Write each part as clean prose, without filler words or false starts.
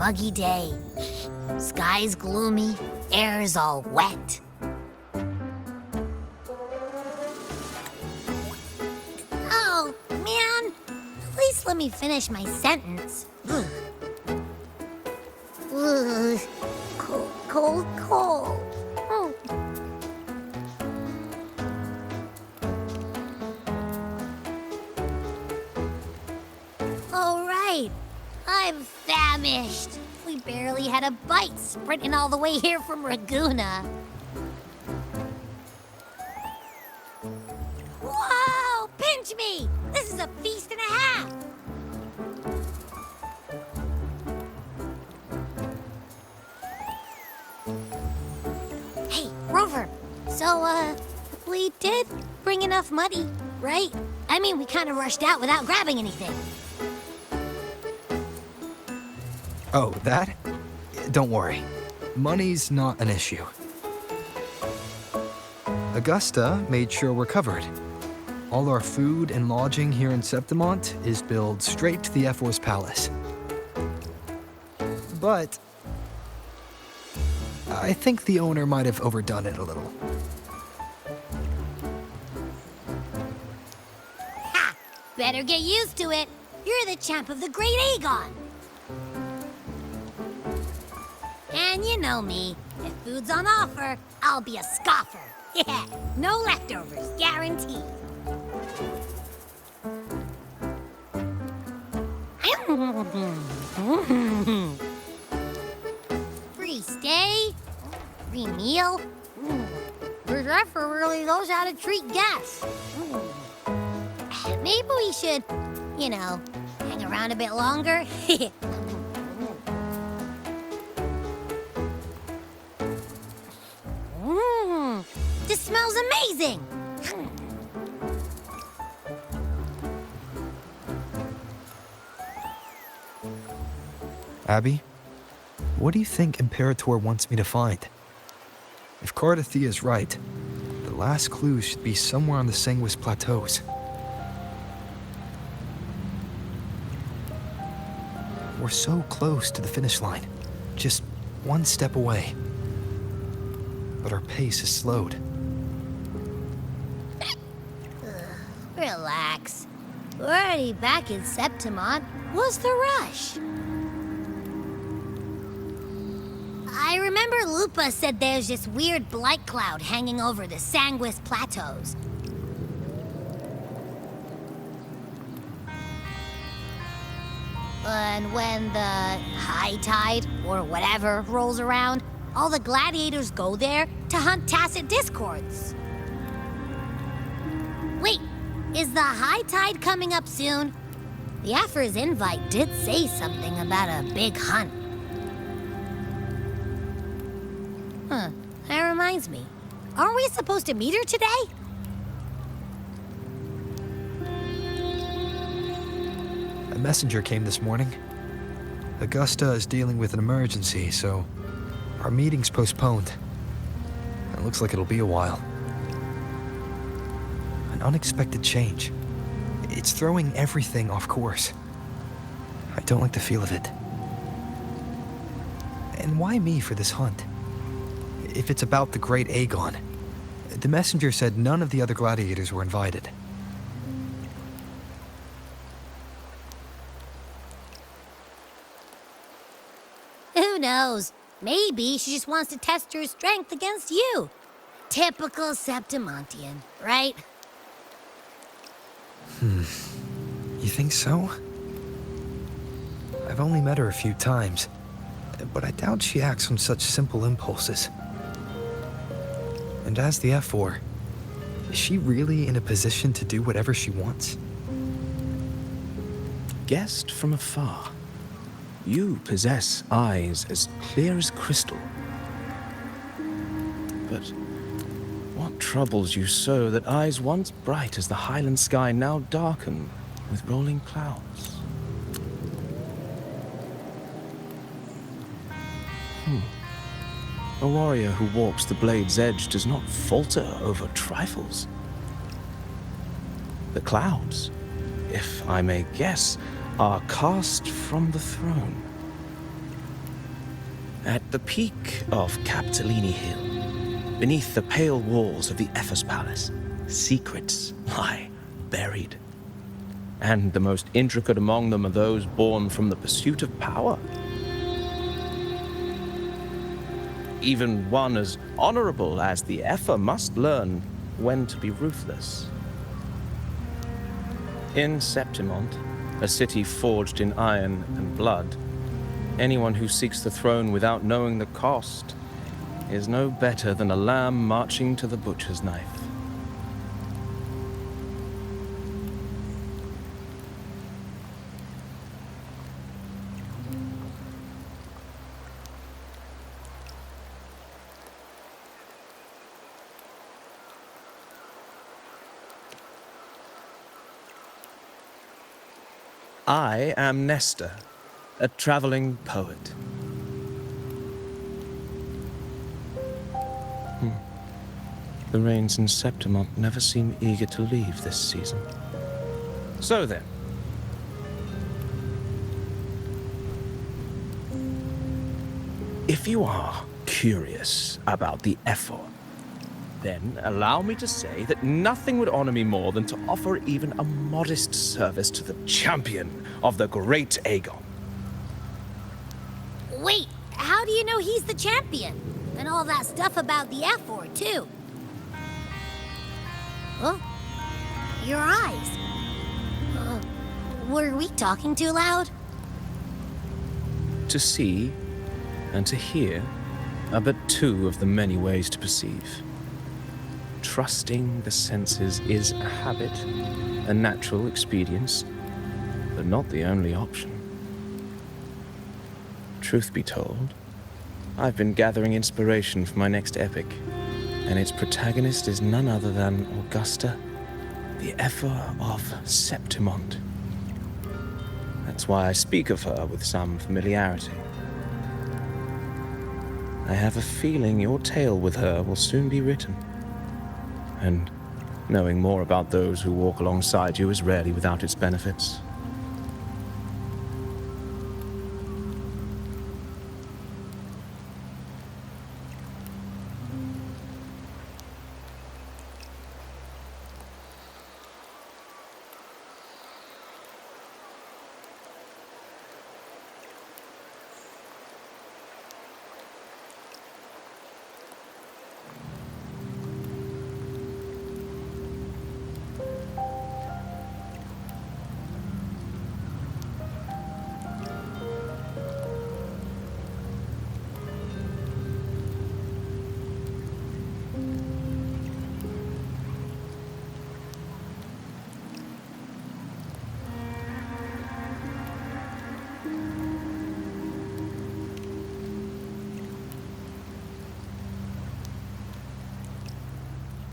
muggy day. Sky's gloomy, air's all wet. Oh, man. At least let me finish my sentence. Ugh. Ugh. Cold, cold, cold. Oh. All right. I'm famished. We barely had a bite sprinting all the way here from Ragoona. Whoa! Pinch me! This is a feast and a half! Hey, Rover. So, we did bring enough money, right? I mean, we kind of rushed out without grabbing anything. Oh, that? Don't worry. Money's not an issue. Augusta made sure we're covered. All our food and lodging here in Septimont is billed straight to the F4's palace. But I think the owner might have overdone it a little. Ha! Better get used to it. You're the champ of the Great Aegon. And you know me. If food's on offer, I'll be a scoffer. Yeah, no leftovers, guaranteed. Free stay, free meal. The Zephyr really knows how to treat guests. Maybe we should, hang around a bit longer. This smells amazing! Abby, what do you think Imperator wants me to find? If Cardathia's right, the last clue should be somewhere on the Segue plateaus. We're so close to the finish line, just one step away. But our pace is slowed. Relax. We're already back in Septimont. What's the rush? I remember Lupa said there's this weird blight cloud hanging over the Segue plateaus. And when the high tide, or whatever, rolls around, all the gladiators go there to hunt tacit discords. Wait, is the high tide coming up soon? The Aphor's invite did say something about a big hunt. Huh, that reminds me. Aren't we supposed to meet her today? A messenger came this morning. Augusta is dealing with an emergency, so our meeting's postponed. It looks like it'll be a while. An unexpected change. It's throwing everything off course. I don't like the feel of it. And why me for this hunt? If it's about the Great Aegon, the messenger said none of the other gladiators were invited. Who knows? Maybe she just wants to test her strength against you. Typical Septimontian, right? You think so? I've only met her a few times, but I doubt she acts on such simple impulses. And as the F4, is she really in a position to do whatever she wants? Guessed from afar, you possess eyes as clear as crystal. But what troubles you so that eyes once bright as the highland sky now darken with rolling clouds? A warrior who walks the blade's edge does not falter over trifles. The clouds, if I may guess, are cast from the throne. At the peak of Capitolini Hill, beneath the pale walls of the Ephes Palace, secrets lie buried. And the most intricate among them are those born from the pursuit of power. Even one as honorable as the Epher must learn when to be ruthless. In Septimont, a city forged in iron and blood, anyone who seeks the throne without knowing the cost is no better than a lamb marching to the butcher's knife. I am Nestor, a traveling poet. The rains in Septimont never seem eager to leave this season. So then. If you are curious about the Epher, then allow me to say that nothing would honor me more than to offer even a modest service to the champion of the great Aegon. Wait, how do you know he's the champion? And all that stuff about the F-4, too. Huh? Your eyes. Were we talking too loud? To see and to hear are but two of the many ways to perceive. Trusting the senses is a habit, a natural expedience, but not the only option. Truth be told, I've been gathering inspiration for my next epic, and its protagonist is none other than Augusta, the Epher of Septimont. That's why I speak of her with some familiarity. I have a feeling your tale with her will soon be written. And knowing more about those who walk alongside you is rarely without its benefits.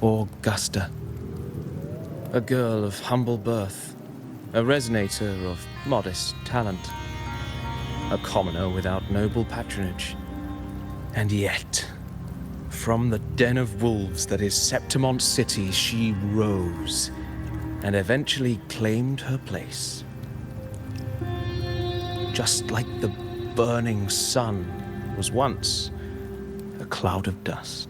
Augusta, a girl of humble birth, a resonator of modest talent, a commoner without noble patronage. And yet, from the den of wolves that is Septimont City, she rose and eventually claimed her place. Just like the burning sun was once a cloud of dust.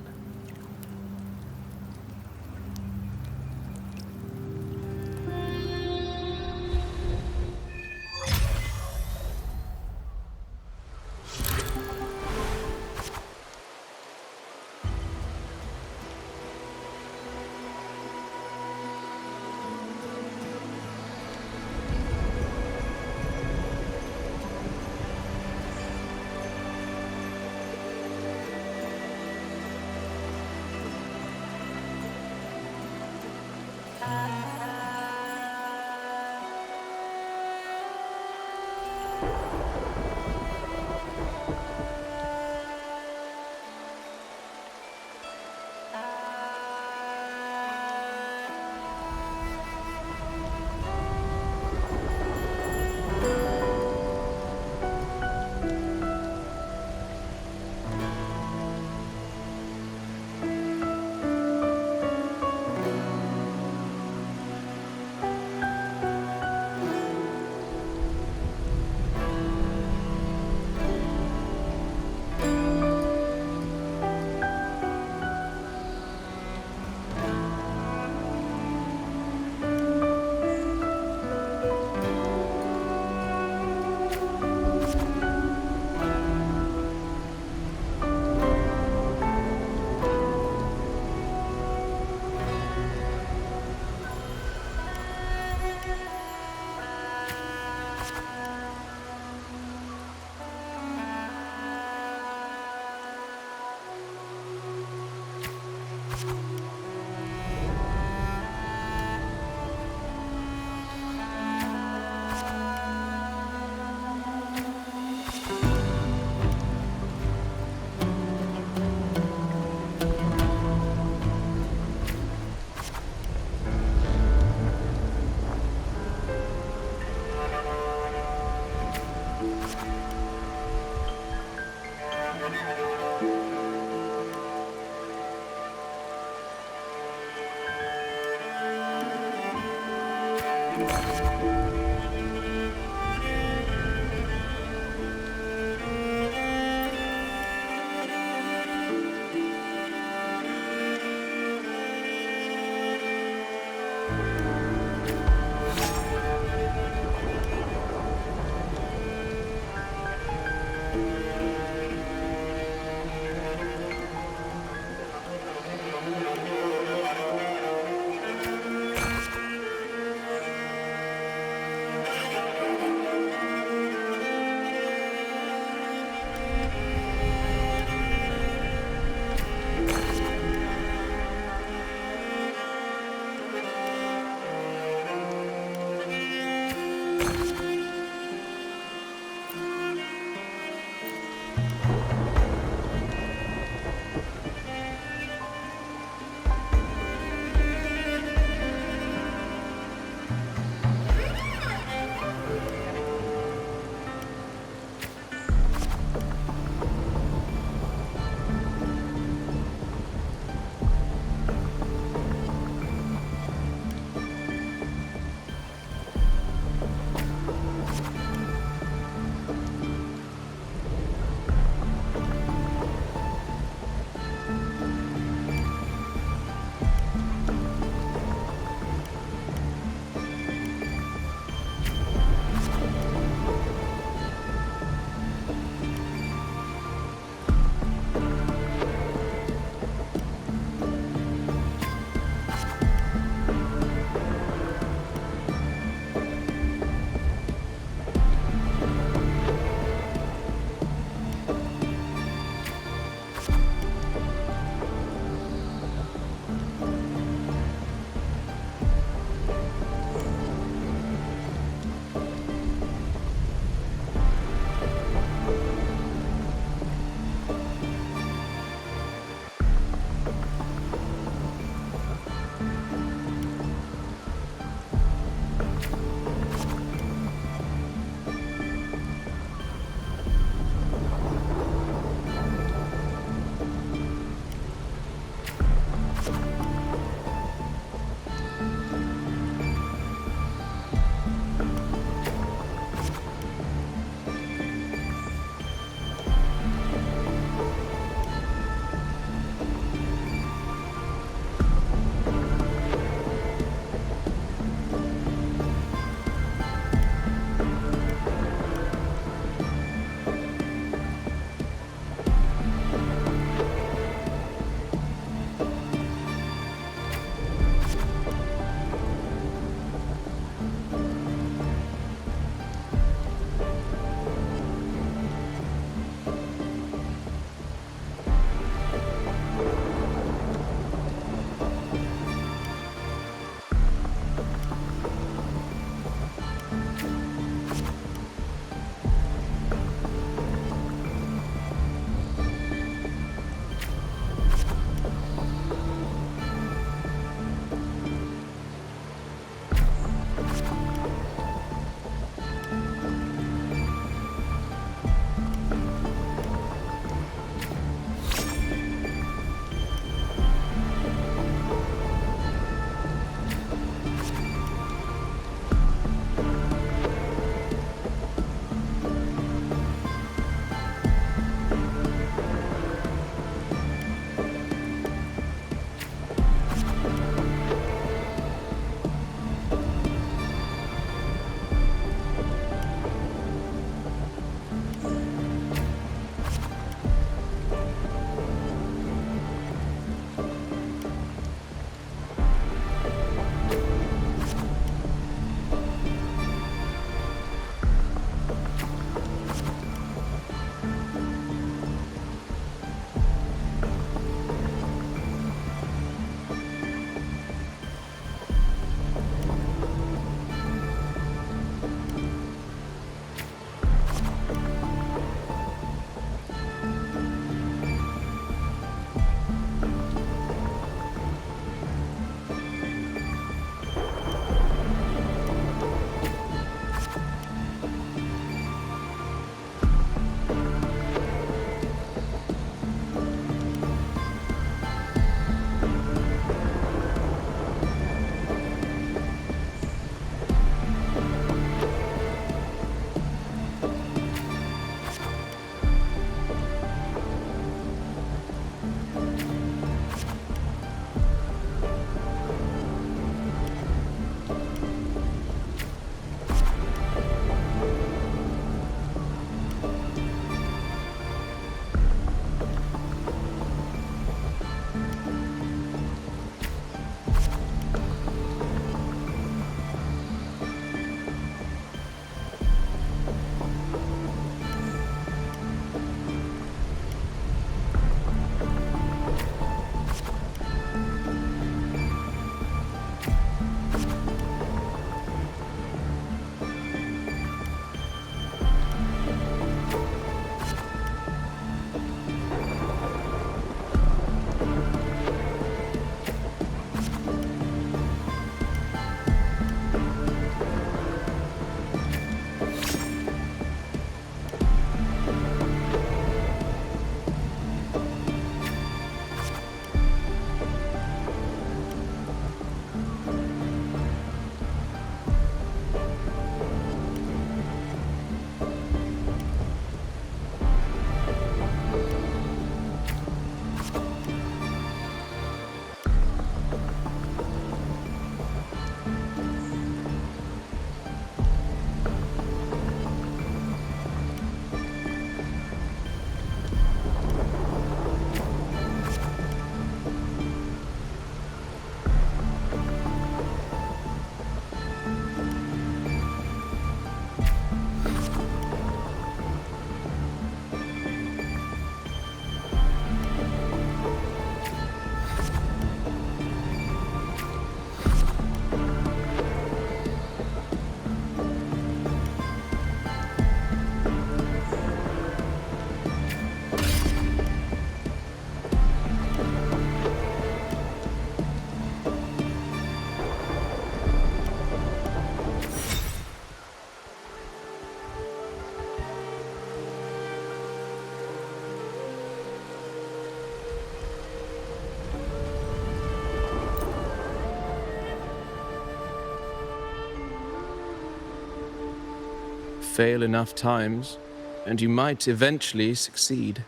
fail enough times, and you might eventually succeed.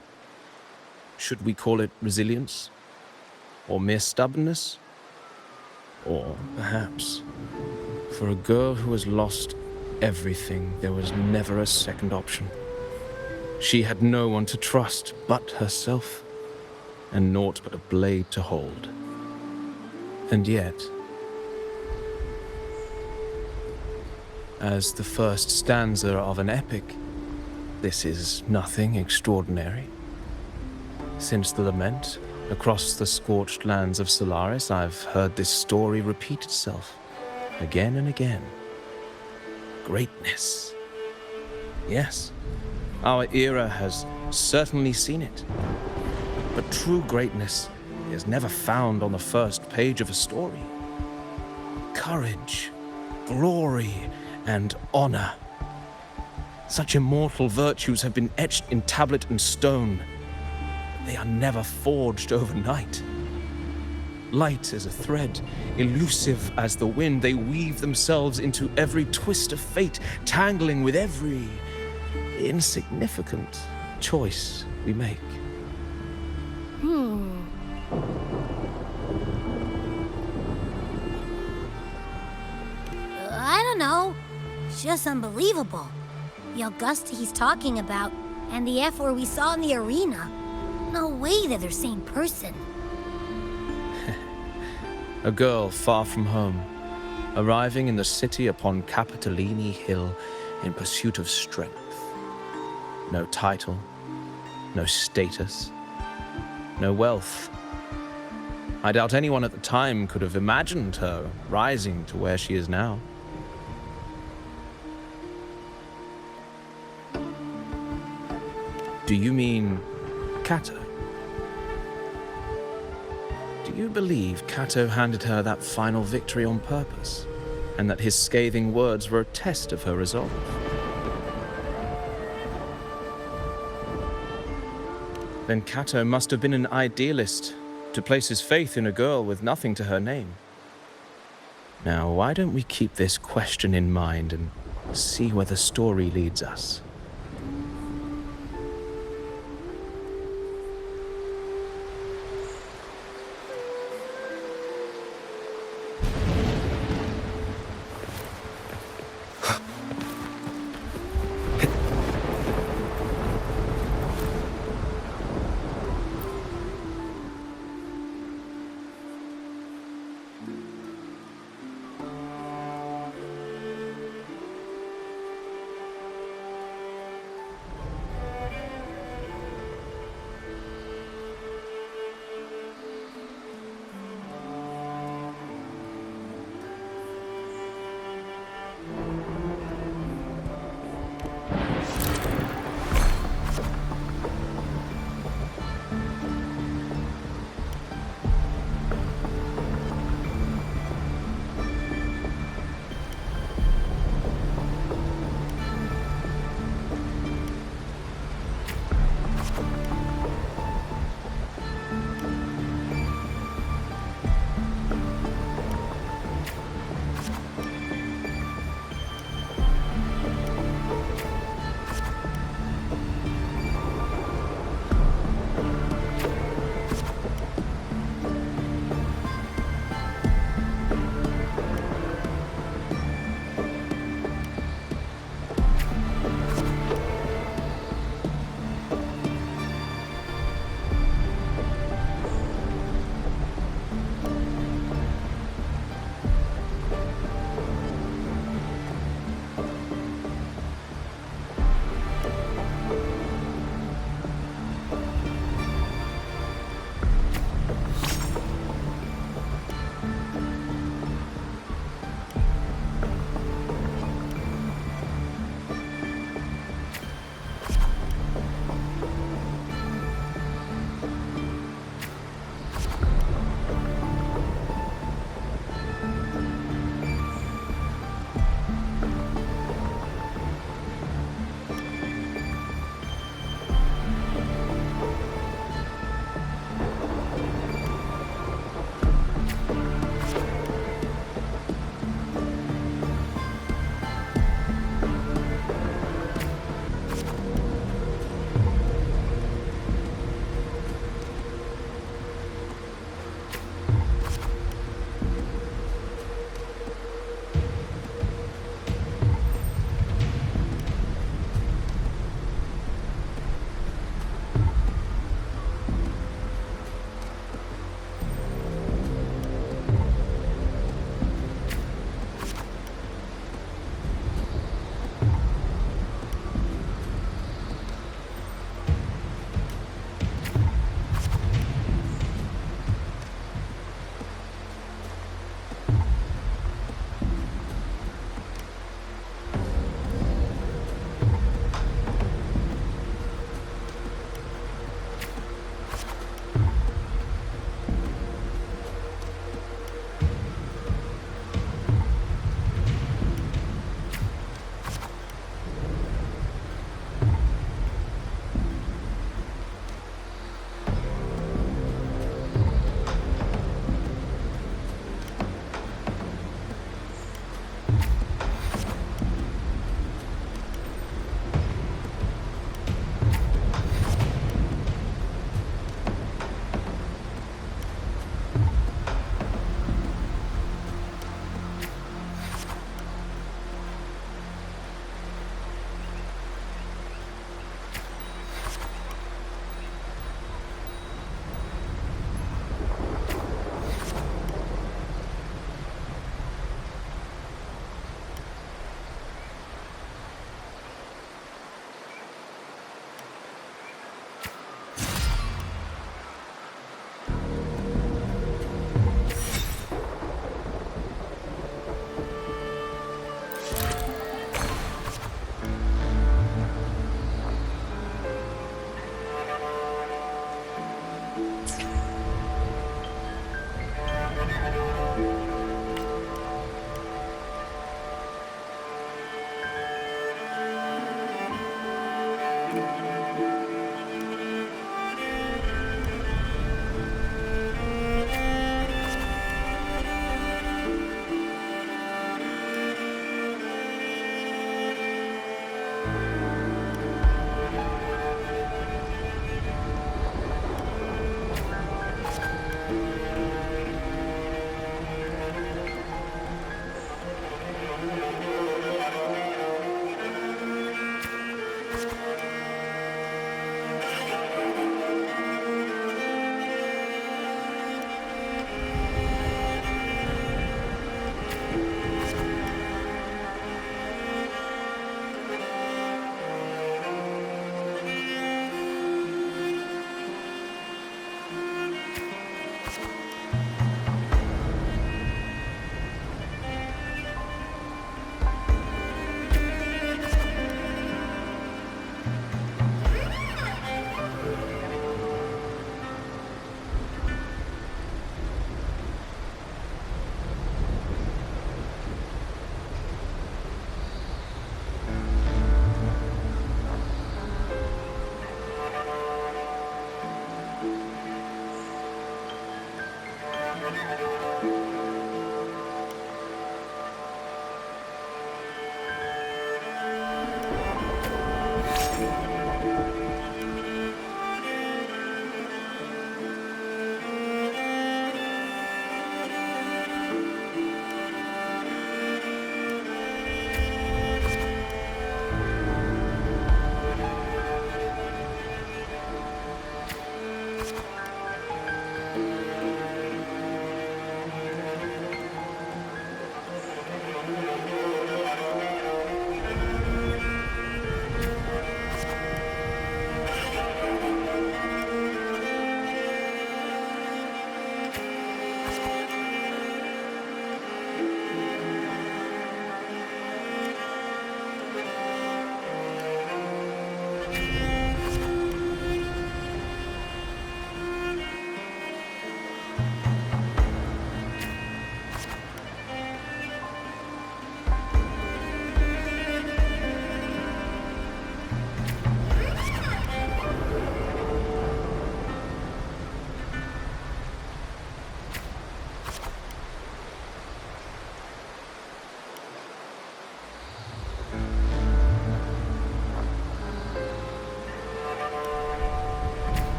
Should we call it resilience? Or mere stubbornness? Or perhaps, for a girl who has lost everything, there was never a second option. She had no one to trust but herself, and naught but a blade to hold. And yet, as the first stanza of an epic, this is nothing extraordinary. Since the lament, across the scorched lands of Solaris, I've heard this story repeat itself, again and again. Greatness. Yes, our era has certainly seen it. But true greatness is never found on the first page of a story. Courage, glory, and honor. Such immortal virtues have been etched in tablet and stone. They are never forged overnight. Light as a thread, elusive as the wind, they weave themselves into every twist of fate, tangling with every insignificant choice we make. I don't know. It's just unbelievable. The Augusta he's talking about, and the F-word we saw in the arena. No way they're the same person. A girl far from home, arriving in the city upon Capitolini Hill in pursuit of strength. No title, no status, no wealth. I doubt anyone at the time could have imagined her rising to where she is now. Do you mean Kato? Do you believe Kato handed her that final victory on purpose, and that his scathing words were a test of her resolve? Then Kato must have been an idealist to place his faith in a girl with nothing to her name. Now, why don't we keep this question in mind and see where the story leads us?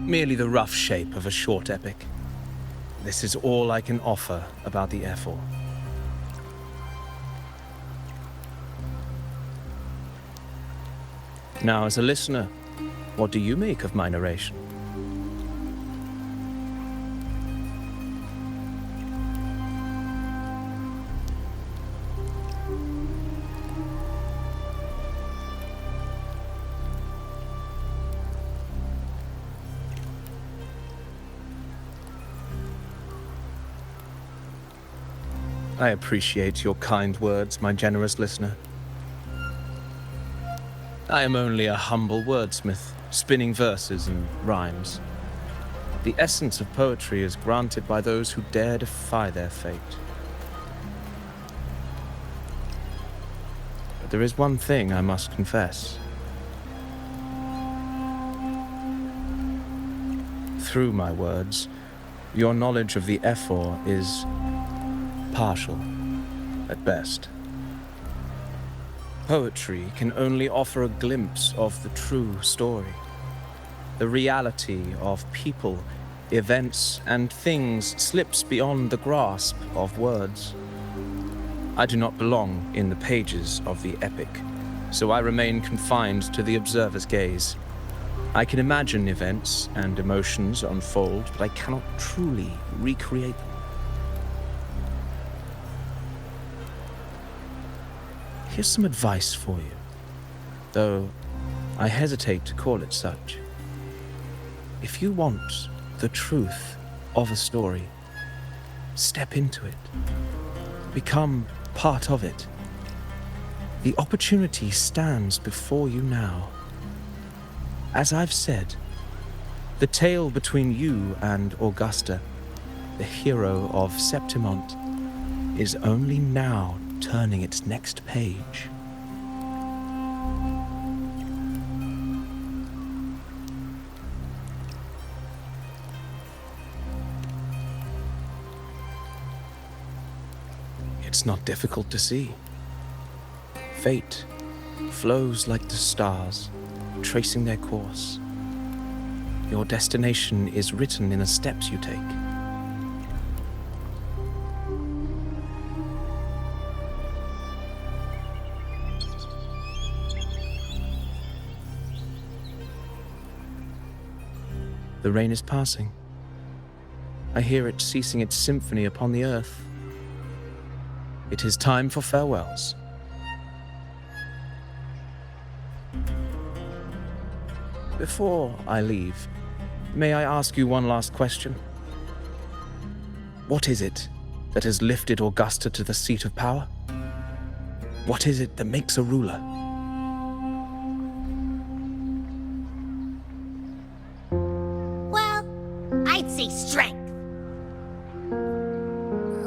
merely the rough shape of a short epic. This is all I can offer about the Ephor. Now, as a listener, what do you make of my narration? I appreciate your kind words, my generous listener. I am only a humble wordsmith, spinning verses and rhymes. The essence of poetry is granted by those who dare defy their fate. But there is one thing I must confess. Through my words, your knowledge of the Ephor is partial, at best. Poetry can only offer a glimpse of the true story, the reality of people, events, and things slips beyond the grasp of words. I do not belong in the pages of the epic, so I remain confined to the observer's gaze. I can imagine events and emotions unfold, but I cannot truly recreate them. Here's some advice for you, though I hesitate to call it such. If you want the truth of a story, step into it. Become part of it. The opportunity stands before you now. As I've said, the tale between you and Augusta, the hero of Septimont, is only now turning its next page. It's not difficult to see. Fate flows like the stars, tracing their course. Your destination is written in the steps you take. The rain is passing. I hear it ceasing its symphony upon the earth. It is time for farewells. Before I leave, may I ask you one last question? What is it that has lifted Augusta to the seat of power? What is it that makes a ruler? I'd say strength.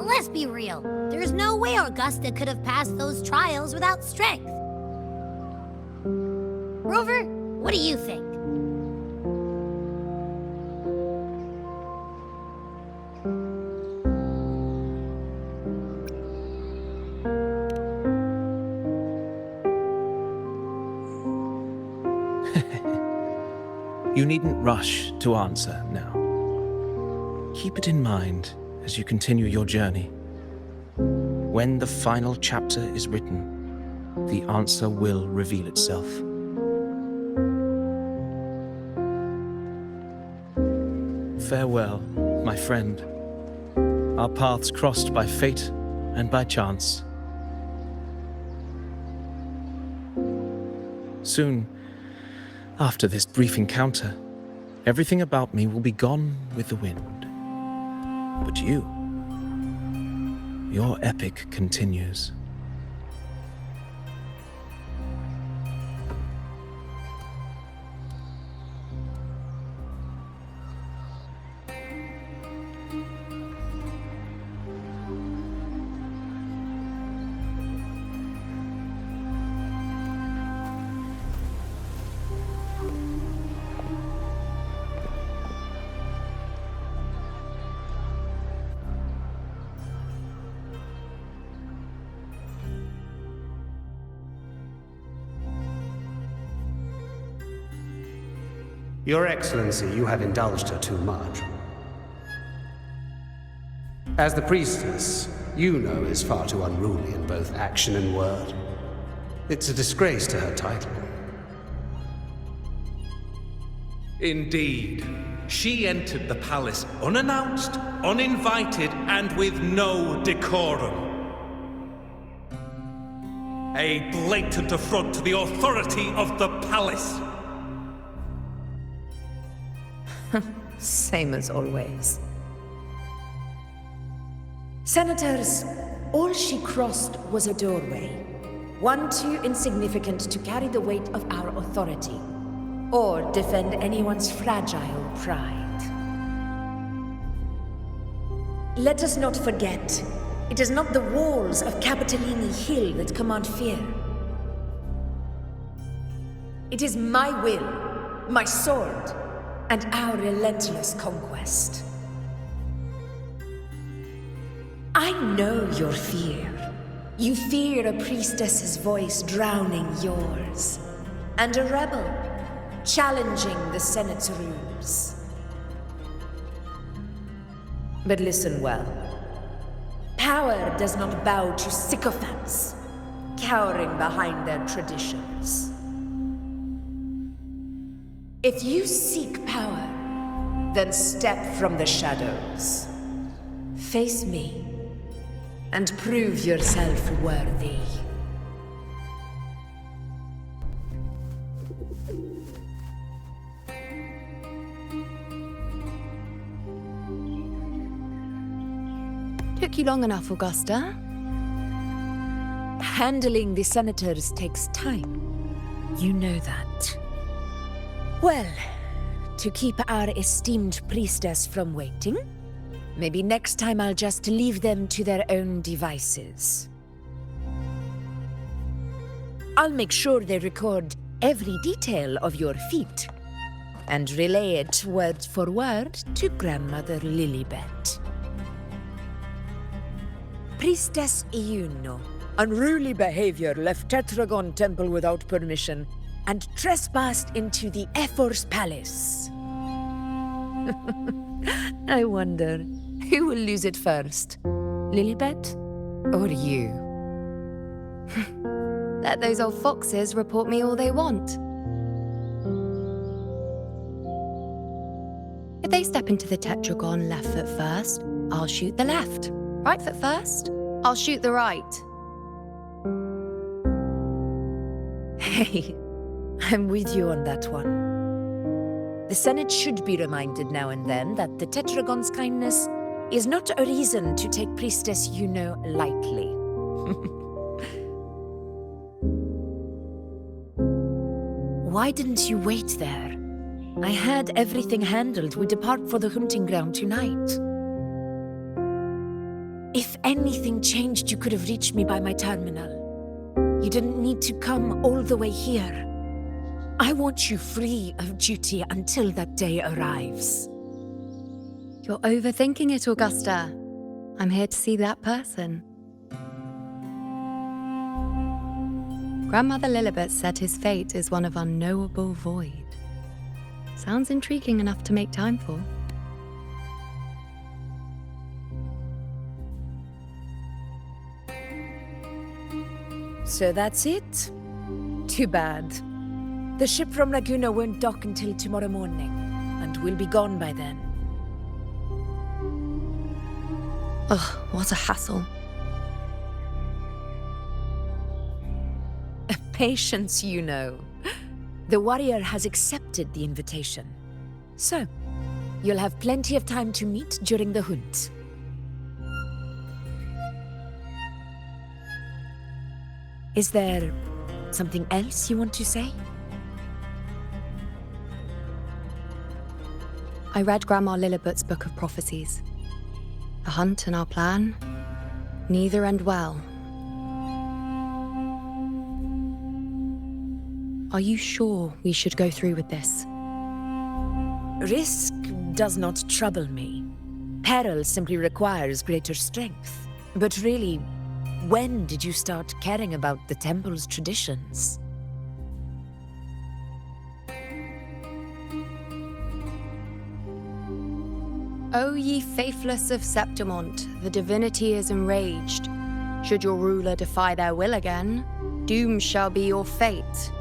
Let's be real. There's no way Augusta could have passed those trials without strength. Rover, what do you think? You needn't rush to answer now. Keep it in mind as you continue your journey. When the final chapter is written, the answer will reveal itself. Farewell, my friend. Our paths crossed by fate and by chance. Soon, after this brief encounter, everything about me will be gone with the wind. But you, your epic continues. Your Excellency, you have indulged her too much. As the priestess, Yuno is far too unruly in both action and word. It's a disgrace to her title. Indeed. She entered the palace unannounced, uninvited, and with no decorum. A blatant affront to the authority of the palace. Same as always. Senators, all she crossed was a doorway. One too insignificant to carry the weight of our authority, or defend anyone's fragile pride. Let us not forget, it is not the walls of Capitolini Hill that command fear. It is my will, my sword, and our relentless conquest. I know your fear. You fear a priestess's voice drowning yours, and a rebel challenging the Senate's rules. But listen well. Power does not bow to sycophants, cowering behind their traditions. If you seek power, then step from the shadows. Face me, and prove yourself worthy. Took you long enough, Augusta. Handling the senators takes time. You know that. Well, to keep our esteemed priestess from waiting, maybe next time I'll just leave them to their own devices. I'll make sure they record every detail of your feat, and relay it word for word to Grandmother Lilibet. Priestess Iuno. Unruly behavior left Tetragon Temple without permission and trespassed into the Ephor's palace. I wonder, who will lose it first? Lilibet or you? Let those old foxes report me all they want. If they step into the tetragon left foot first, I'll shoot the left. Right foot first, I'll shoot the right. Hey, I'm with you on that one. The Senate should be reminded now and then that the Tetragon's kindness is not a reason to take Priestess Yuno lightly. Why didn't you wait there? I had everything handled. We depart for the hunting ground tonight. If anything changed, you could have reached me by my terminal. You didn't need to come all the way here. I want you free of duty until that day arrives. You're overthinking it, Augusta. I'm here to see that person. Grandmother Lilibet said his fate is one of unknowable void. Sounds intriguing enough to make time for. So that's it? Too bad. The ship from Laguna won't dock until tomorrow morning, and we'll be gone by then. Ugh, what a hassle. Patience, you know. The warrior has accepted the invitation. So, you'll have plenty of time to meet during the hunt. Is there something else you want to say? I read Grandma Lilibet's Book of Prophecies. The hunt and our plan, neither end well. Are you sure we should go through with this? Risk does not trouble me. Peril simply requires greater strength. But really, when did you start caring about the temple's traditions? O ye faithless of Septimont, the divinity is enraged. Should your ruler defy their will again, doom shall be your fate.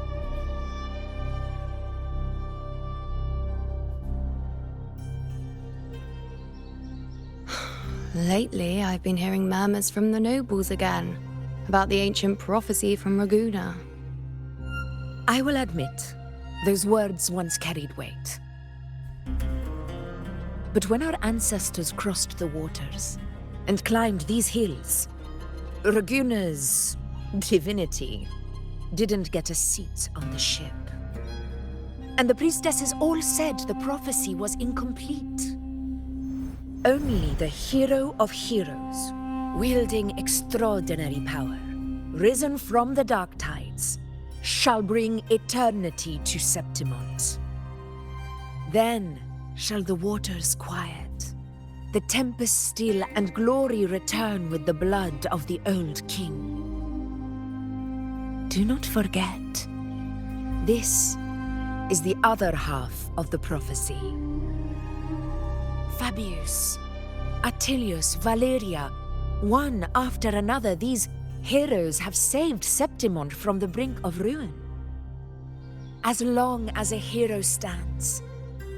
Lately, I've been hearing murmurs from the nobles again, about the ancient prophecy from Raguna. I will admit, those words once carried weight. But when our ancestors crossed the waters and climbed these hills, Raguna's divinity didn't get a seat on the ship. And the priestesses all said the prophecy was incomplete. Only the hero of heroes, wielding extraordinary power, risen from the dark tides, shall bring eternity to Septimont. Then shall the waters quiet, the tempest still, and glory return with the blood of the old king. Do not forget, this is the other half of the prophecy. Fabius, Attilius, Valeria, one after another, these heroes have saved Septimont from the brink of ruin. As long as a hero stands,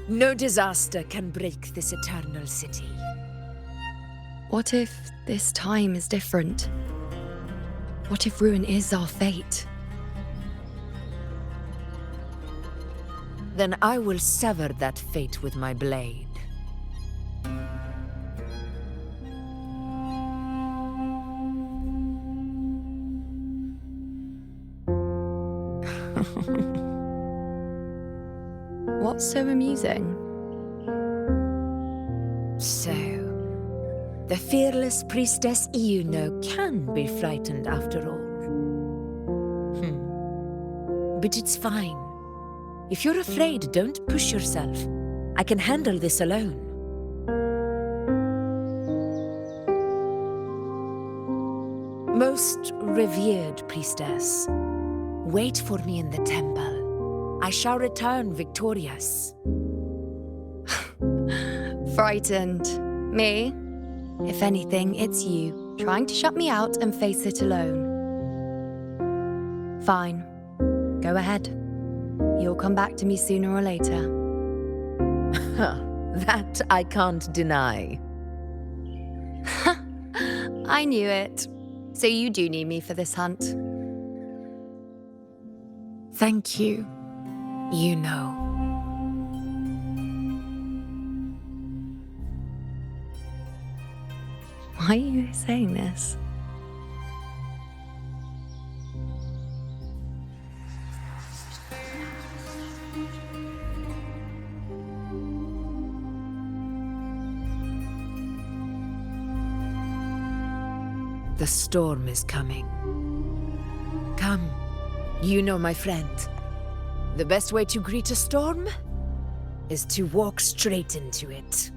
no disaster can break this eternal city. What if this time is different? What if ruin is our fate? Then I will sever that fate with my blade. What's so amusing? So, the fearless priestess Iuno can be frightened after all. But it's fine. If you're afraid, don't push yourself. I can handle this alone. Most revered priestess, wait for me in the temple. I shall return victorious. Frightened. Me? If anything, it's you, trying to shut me out and face it alone. Fine. Go ahead. You'll come back to me sooner or later. That I can't deny. I knew it. So you do need me for this hunt. Thank you. You know. Why are you saying this? The storm is coming. Come, you know my friend. The best way to greet a storm is to walk straight into it.